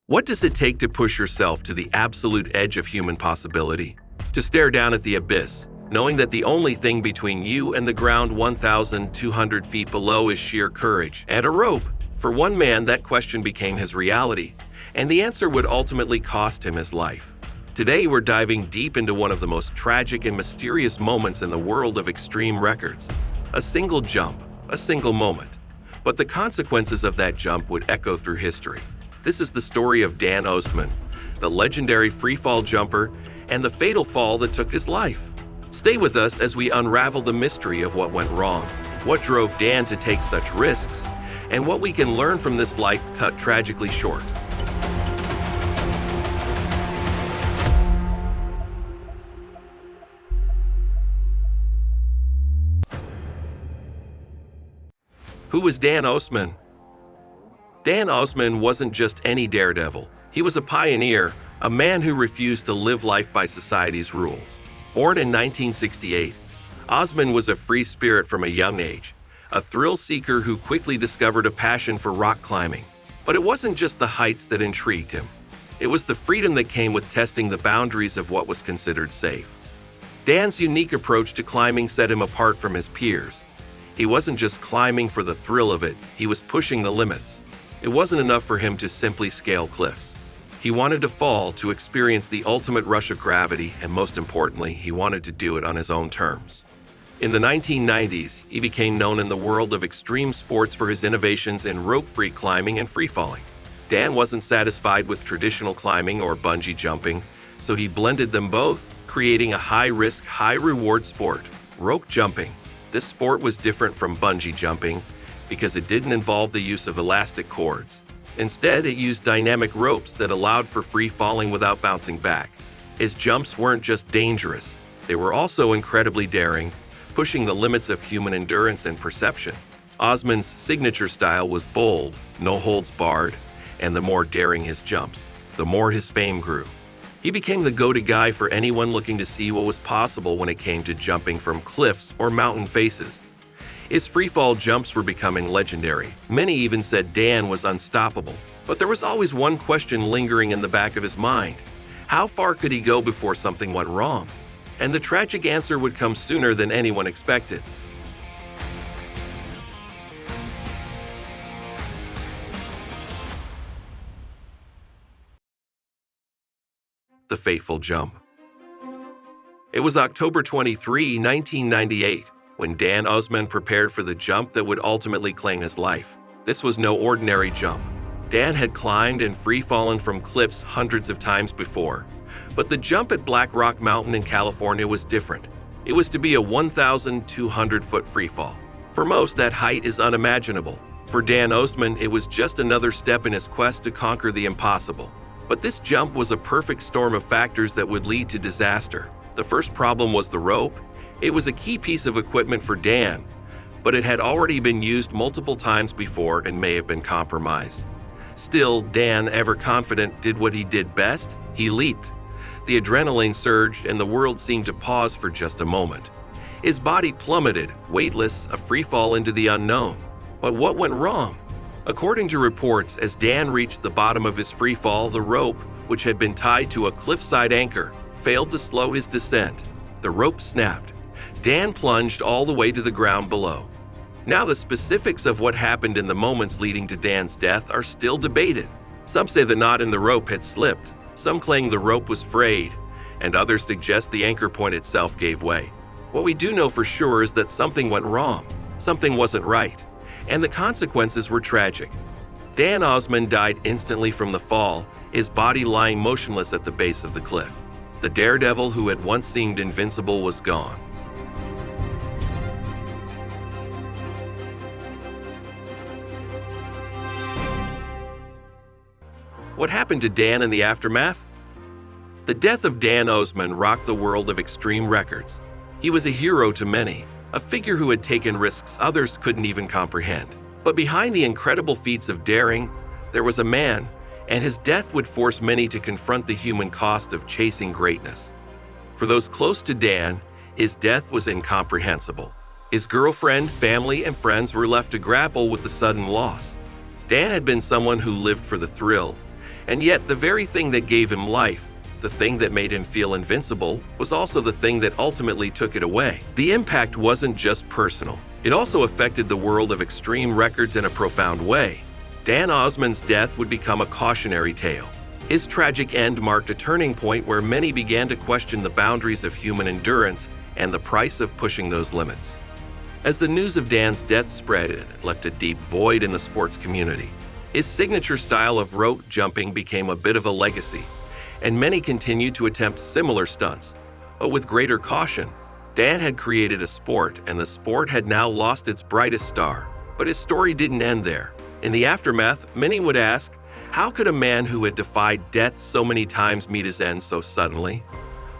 What does it take to push yourself to the absolute edge of human possibility? To stare down at the abyss, knowing that the only thing between you and the ground 1,200 feet below is sheer courage and a rope? For one man, that question became his reality, and the answer would ultimately cost him his life. Today, we're diving deep into one of the most tragic and mysterious moments in the world of extreme records. A single jump, a single moment. But the consequences of that jump would echo through history. This is the story of Dan Osman, the legendary freefall jumper, and the fatal fall that took his life. Stay with us as we unravel the mystery of what went wrong, what drove Dan to take such risks, and what we can learn from this life cut tragically short. Who was Dan Osman? Dan Osman wasn't just any daredevil. He was a pioneer, a man who refused to live life by society's rules. Born in 1968, Osman was a free spirit from a young age, a thrill seeker who quickly discovered a passion for rock climbing. But it wasn't just the heights that intrigued him. It was the freedom that came with testing the boundaries of what was considered safe. Dan's unique approach to climbing set him apart from his peers. He wasn't just climbing for the thrill of it, he was pushing the limits. It wasn't enough for him to simply scale cliffs. He wanted to fall to experience the ultimate rush of gravity, and most importantly, he wanted to do it on his own terms. In the 1990s, he became known in the world of extreme sports for his innovations in rope-free climbing and free-falling. Dan wasn't satisfied with traditional climbing or bungee jumping, so he blended them both, creating a high-risk, high-reward sport, rope jumping. This sport was different from bungee jumping because it didn't involve the use of elastic cords. Instead, it used dynamic ropes that allowed for free falling without bouncing back. His jumps weren't just dangerous, they were also incredibly daring, pushing the limits of human endurance and perception. Osman's signature style was bold, no holds barred, and the more daring his jumps, the more his fame grew. He became the go-to guy for anyone looking to see what was possible when it came to jumping from cliffs or mountain faces. His freefall jumps were becoming legendary. Many even said Dan was unstoppable. But there was always one question lingering in the back of his mind. How far could he go before something went wrong? And the tragic answer would come sooner than anyone expected. The fateful jump. It was October 23, 1998, when Dan Osman prepared for the jump that would ultimately claim his life. This was no ordinary jump. Dan had climbed and free-fallen from cliffs hundreds of times before, but the jump at Black Rock Mountain in California was different. It was to be a 1,200-foot freefall. For most, that height is unimaginable. For Dan Osman, it was just another step in his quest to conquer the impossible. But this jump was a perfect storm of factors that would lead to disaster. The first problem was the rope. It was a key piece of equipment for Dan, but it had already been used multiple times before and may have been compromised. Still, Dan, ever confident, did what he did best. He leaped. The adrenaline surged and the world seemed to pause for just a moment. His body plummeted, weightless, a free fall into the unknown. But what went wrong? According to reports, as Dan reached the bottom of his free fall, the rope, which had been tied to a cliffside anchor, failed to slow his descent. The rope snapped. Dan plunged all the way to the ground below. Now, the specifics of what happened in the moments leading to Dan's death are still debated. Some say the knot in the rope had slipped, some claim the rope was frayed, and others suggest the anchor point itself gave way. What we do know for sure is that something went wrong, something wasn't right, and the consequences were tragic. Dan Osman died instantly from the fall, his body lying motionless at the base of the cliff. The daredevil who had once seemed invincible was gone. What happened to Dan in the aftermath? The death of Dan Osman rocked the world of extreme records. He was a hero to many, a figure who had taken risks others couldn't even comprehend. But behind the incredible feats of daring, there was a man, and his death would force many to confront the human cost of chasing greatness. For those close to Dan, his death was incomprehensible. His girlfriend, family, and friends were left to grapple with the sudden loss. Dan had been someone who lived for the thrill, And yet, the very thing that gave him life, the thing that made him feel invincible, was also the thing that ultimately took it away. The impact wasn't just personal. It also affected the world of extreme records in a profound way. Dan Osman's death would become a cautionary tale. His tragic end marked a turning point where many began to question the boundaries of human endurance and the price of pushing those limits. As the news of Dan's death spread, it left a deep void in the sports community. His signature style of rope jumping became a bit of a legacy, and many continued to attempt similar stunts. But with greater caution, Dan had created a sport, and the sport had now lost its brightest star. But his story didn't end there. In the aftermath, many would ask, how could a man who had defied death so many times meet his end so suddenly?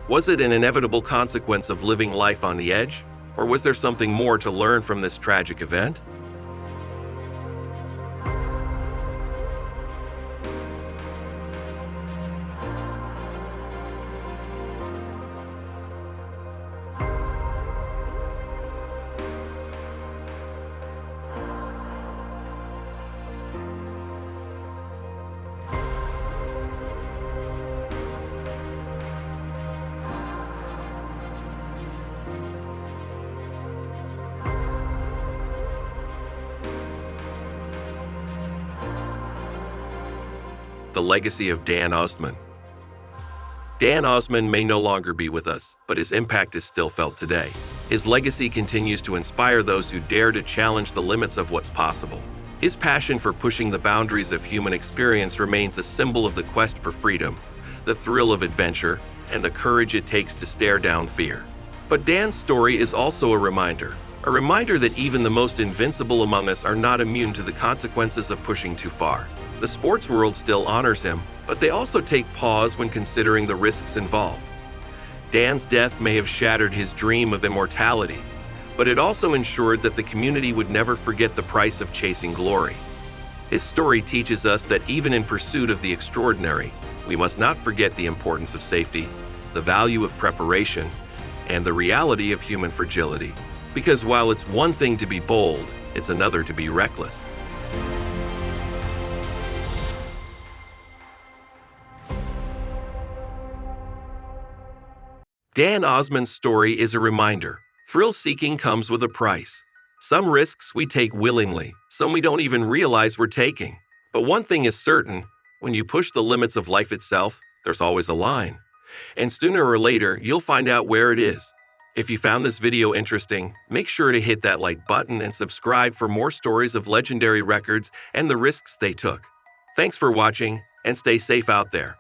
Was it an inevitable consequence of living life on the edge? Or was there something more to learn from this tragic event? The legacy of Dan Osman. Dan Osman may no longer be with us, but his impact is still felt today. His legacy continues to inspire those who dare to challenge the limits of what's possible. His passion for pushing the boundaries of human experience remains a symbol of the quest for freedom, the thrill of adventure, and the courage it takes to stare down fear. But Dan's story is also a reminder that even the most invincible among us are not immune to the consequences of pushing too far. The sports world still honors him, but they also take pause when considering the risks involved. Dan's death may have shattered his dream of immortality, but it also ensured that the community would never forget the price of chasing glory. His story teaches us that even in pursuit of the extraordinary, we must not forget the importance of safety, the value of preparation, and the reality of human fragility. Because while it's one thing to be bold, it's another to be reckless. Dan Osman's story is a reminder. Thrill-seeking comes with a price. Some risks we take willingly, some we don't even realize we're taking. But one thing is certain, when you push the limits of life itself, there's always a line. And sooner or later, you'll find out where it is. If you found this video interesting, make sure to hit that like button and subscribe for more stories of legendary records and the risks they took. Thanks for watching, and stay safe out there.